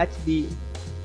HB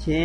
6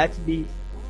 HB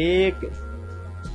1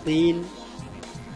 3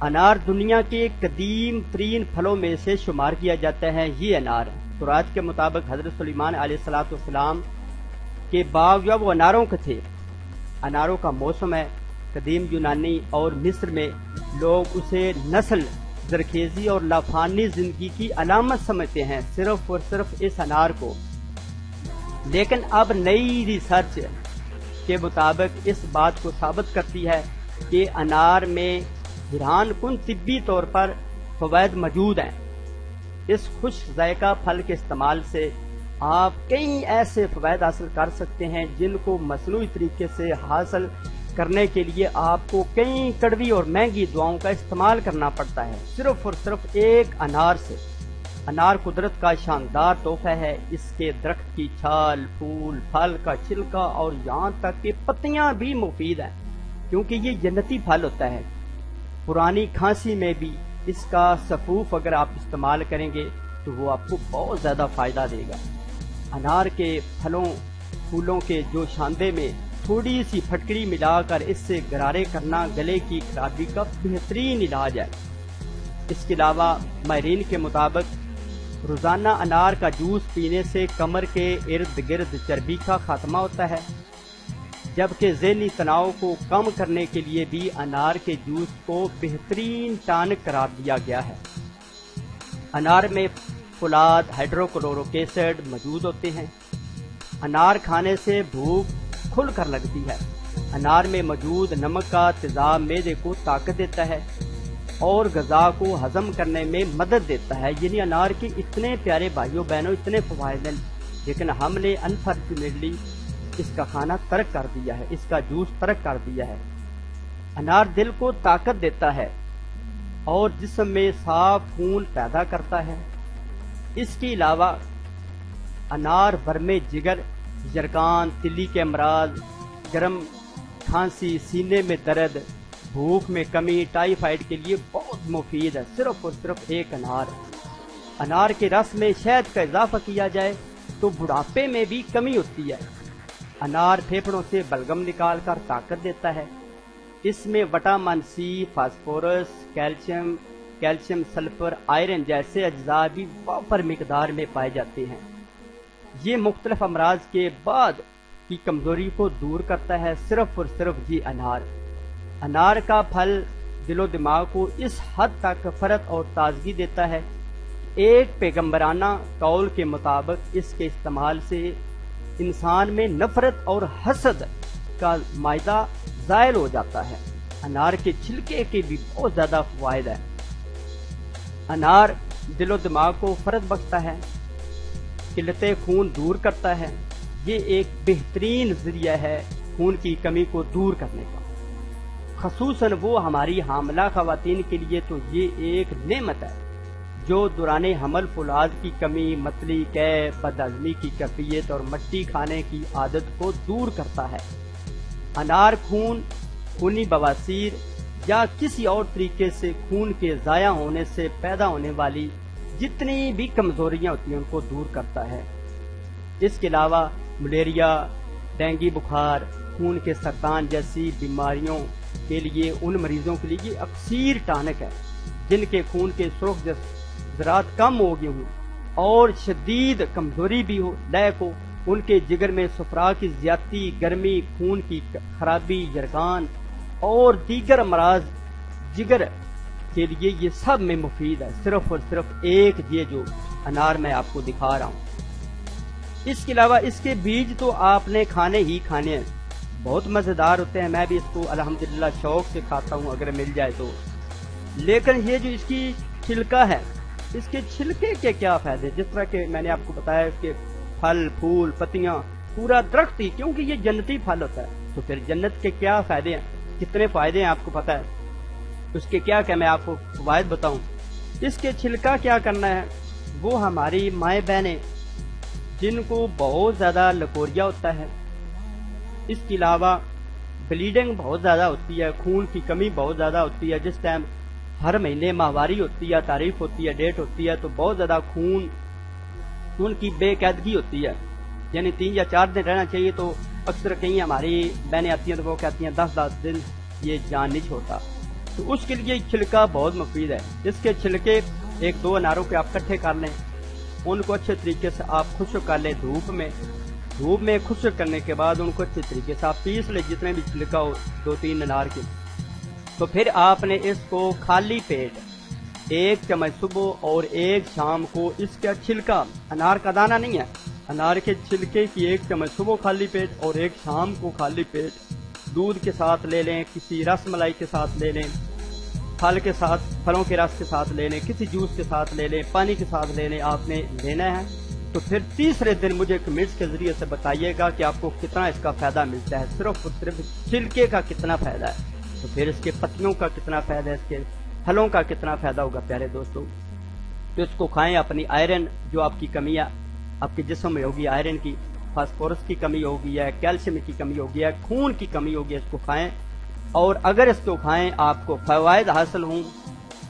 انار دنیا کے قدیم ترین پھلوں میں سے شمار کیا جاتا ہے یہ انار۔ تورات کے مطابق حضرت سلیمان علیہ السلام کے باغ جو وہ اناروں کے تھے، اناروں کا موسم ہے۔ قدیم یونانی اور مصر میں لوگ اسے نسل زرخیزی اور لافانی زندگی کی علامت سمجھتے ہیں، صرف اور صرف اس انار کو۔ لیکن اب نئی ریسرچ کے مطابق اس بات کو ثابت کرتی ہے کہ انار میں حیران کن طبی طور پر فوائد موجود ہیں۔ اس خوش ذائقہ پھل کے استعمال سے آپ کئی ایسے فوائد حاصل کر سکتے ہیں جن کو مصنوعی طریقے سے حاصل کرنے کے لیے آپ کو کئی کڑوی اور مہنگی دواؤں کا استعمال کرنا پڑتا ہے۔ صرف اور صرف ایک انار سے۔ انار قدرت کا شاندار تحفہ ہے۔ اس کے درخت کی چھال، پھول، پھل کا چھلکا اور یہاں تک کہ پتیاں بھی مفید ہیں کیونکہ یہ جنتی پھل ہوتا ہے۔ پرانی کھانسی میں بھی اس کا سفوف اگر آپ استعمال کریں گے تو وہ آپ کو بہت زیادہ فائدہ دے گا۔ انار کے پھولوں کے جو شاندے میں تھوڑی سی پھٹکری ملا کر اس سے غرارے کرنا گلے کی خرابی کا بہترین علاج ہے۔ اس کے علاوہ ماہرین کے مطابق روزانہ انار کا جوس پینے سے کمر کے ارد گرد چربی کا خاتمہ ہوتا ہے، جبکہ ذہنی تناؤ کو کم کرنے کے لیے بھی انار کے جوس کو بہترین ٹانک قرار دیا گیا ہے۔ انار میں فولاد، ہائیڈروکلورک ایسڈ موجود ہوتے ہیں۔ انار کھانے سے بھوک کھل کر لگتی ہے۔ انار میں موجود نمک کا تیزاب معدے کو طاقت دیتا ہے اور غذا کو ہضم کرنے میں مدد دیتا ہے۔ یعنی انار کے اتنے پیارے بھائیوں بہنوں، اتنے فوائد ہیں، لیکن ہم نے انفارچونیٹلی اس کا کھانا ترک کر دیا ہے، اس کا جوس ترک کر دیا ہے۔ انار دل کو طاقت دیتا ہے اور جسم میں صاف خون پیدا کرتا ہے۔ اس کے علاوہ انار برم جگر، جرگان، تلی کے امراض، گرم کھانسی، سینے میں درد، بھوک میں کمی، ٹائیفائڈ کے لیے بہت مفید ہے۔ صرف اور صرف ایک انار کے رس میں شہد کا اضافہ کیا جائے تو بڑھاپے میں بھی کمی ہوتی ہے۔ انار پھیپھڑوں سے بلغم نکال کر طاقت دیتا ہے۔ اس میں vitamin C, phosphorus, calcium, sulphur, iron جیسے اجزاء بھی وافر مقدار میں پائے جاتے ہیں۔ یہ مختلف امراض کے بعد کی کمزوری کو دور کرتا ہے۔ صرف اور صرف انار کا پھل دل و دماغ کو اس حد تک فرت اور تازگی دیتا ہے۔ ایک پیغمبرانہ قول کے مطابق اس کے استعمال سے انسان میں نفرت اور حسد کا مائدہ زائل ہو جاتا ہے۔ انار کے چھلکے کے بھی بہت زیادہ فوائد ہیں۔ انار دل و دماغ کو فرت بخشتا ہے، قلت خون دور کرتا ہے۔ یہ ایک بہترین ذریعہ ہے خون کی کمی کو دور کرنے کا، خصوصاً وہ ہماری حاملہ خواتین کے لیے تو یہ ایک نعمت ہے جو دوران حمل فولاد کی کمی، متلی، قے، بد ہضمی کی کیفیت اور مٹی کھانے کی عادت کو دور کرتا ہے۔ انار خونی بواسیر یا کسی اور طریقے سے خون کے ضائع ہونے سے پیدا ہونے والی جتنی بھی کمزوریاں ہوتی ہیں ان کو دور کرتا ہے۔ اس کے علاوہ ملیریا، ڈینگی بخار، خون کے سرطان جیسی بیماریوں کے لیے ان مریضوں کے لیے یہ اکثیر ٹانک ہے جن کے خون کے سرخ ذرات کم ہو گئے ہوں اور شدید کمزوری بھی ہو لیک ہو، ان کے جگر میں صفرا کی زیادتی، گرمی، خون کی خرابی، جرگان اور دیگر امراض جگر کے لیے یہ سب میں مفید ہے۔ صرف اور صرف ایک یہ جو انار میں آپ کو دکھا رہا ہوں۔ اس کے علاوہ اس کے بیج تو آپ نے کھانے ہی کھانے ہیں، بہت مزیدار ہوتے ہیں، میں بھی اس کو الحمدللہ شوق سے کھاتا ہوں اگر مل جائے تو۔ لیکن یہ جو اس کی چھلکا ہے، اس کے چھلکے کے کیا فائدے، جس طرح کہ میں نے آپ کو بتایا اس کے پھل، پھول، پتیاں، پورا درخت ہی، کیونکہ یہ جنتی پھل ہوتا ہے، تو پھر جنت کے کیا فائدے ہیں، کتنے فائدے ہیں آپ کو پتا ہے، اس کے کیا کہ میں آپ کو فوائد بتاؤں۔ اس کے چھلکا کیا کرنا ہے، وہ ہماری مائیں بہنیں جن کو بہت زیادہ لکوریا ہوتا ہے، اس کے علاوہ بلیڈنگ بہت زیادہ ہوتی ہے، خون کی کمی بہت زیادہ ہوتی ہے، جس ٹائم ہر مہینے ماہواری ہوتی ہے، تعریف ہوتی ہے، ڈیٹ ہوتی ہے، تو بہت زیادہ خون کی بے قاعدگی ہوتی ہے، یعنی 3 یا 4 دن رہنا چاہیے، تو اکثر کہیں ہماری بہنیں آتی ہیں تو وہ کہتی ہیں 10 دن یہ جان نہیں چھوڑتا، تو اس کے لیے چھلکا بہت مفید ہے. اس کے چھلکے ایک دو اناروں کے آپ کٹھے کر لیں، ان کو اچھے طریقے سے آپ خشک کر لیں دھوپ میں خشک کرنے کے بعد ان کو اچھے طریقے سے آپ پیس لیں جتنے بھی چھلکا ہو 2-3 انار کے. تو پھر آپ نے اس کو خالی پیٹ 1 چمچ صبح اور 1 شام کو اس کا چھلکا، انار کا دانہ نہیں ہے، انار کے چھلکے کی 1 چمچ صبح خالی پیٹ اور 1 شام کو خالی پیٹ دودھ کے ساتھ لے لیں، کسی رس ملائی کے ساتھ لے لیں، پھل کے ساتھ، پھلوں کے رس کے ساتھ لے لیں، کسی جوس کے ساتھ لے لیں، پانی کے ساتھ لے لیں، آپ نے لینا ہے. تو پھر تیسرے دن مجھے کمنٹس کے ذریعے سے بتائیے گا کہ آپ کو کتنا اس کا فائدہ ملتا ہے، صرف چھلکے کا کتنا فائدہ ہے، تو پھر اس کے پتیوں کا کتنا فائدہ ہے، اس کے پھلوں کا کتنا فائدہ ہوگا. پیارے دوستوں، تو اس کو کھائیں. اپنی آئرن جو آپ کی کمی ہے آپ کے جسم میں ہوگی، آئرن کی، فاسفورس کی کمی ہوگی ہے، کیلشیم کی کمی ہوگی ہے، خون کی کمی ہوگی، اس کو کھائیں. اور اگر اس کو کھائیں آپ کو فوائد حاصل ہوں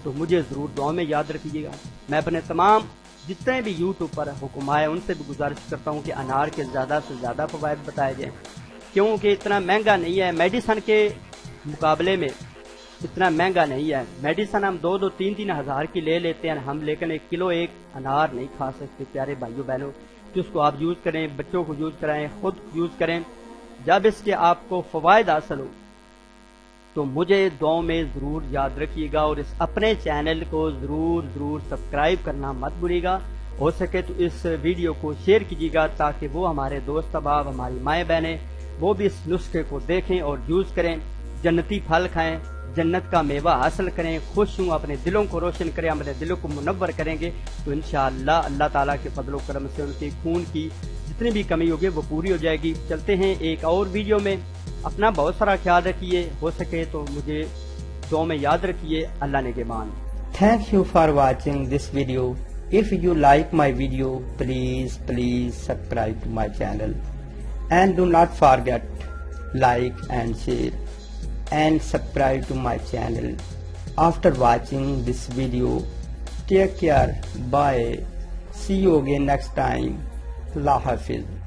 تو مجھے ضرور دعا میں یاد رکھیے گا. میں اپنے تمام جتنے بھی یوٹیوب پر حکمائے ان سے بھی گزارش کرتا ہوں کہ انار کے زیادہ سے زیادہ فوائد بتائے جائیں، کیونکہ اتنا مہنگا نہیں ہے، میڈیسن کے مقابلے میں اتنا مہنگا نہیں ہے. میڈیسن ہم 2-3 ہزار کی لے لیتے ہیں ہم، لیکن 1 کلو ایک انار نہیں کھا سکتے. پیارے بھائیوں بہنوں، جس کو آپ یوز کریں، بچوں کو یوز کرائیں، خود یوز کریں. جب اس کے آپ کو فوائد حاصل ہو تو مجھے دعاؤں میں ضرور یاد رکھیے گا، اور اس اپنے چینل کو ضرور سبسکرائب کرنا مت بھولیے گا. ہو سکے تو اس ویڈیو کو شیئر کیجیے گا تاکہ وہ ہمارے دوست احباب، ہماری مائیں بہنیں وہ بھی اس نسخے کو دیکھیں اور یوز کریں. جنتی پھل کھائیں، جنت کا میوہ حاصل کریں، خوش ہوں، اپنے دلوں کو روشن کریں، اپنے دلوں کو منور کریں گے تو انشاءاللہ اللہ تعالیٰ کے فضل و کرم سے ان کے خون کی جتنی بھی کمی ہوگی وہ پوری ہو جائے گی. چلتے ہیں ایک اور ویڈیو میں. اپنا بہت سارا خیال رکھیے، ہو سکے تو مجھے دعا میں یاد رکھیے. اللہ نگہبان. Thank you for watching this video. If you like my video, please subscribe to my channel. And do not forget like and share and subscribe to my channel. After watching this video, take care. Bye. See you again next time. Allah Hafiz.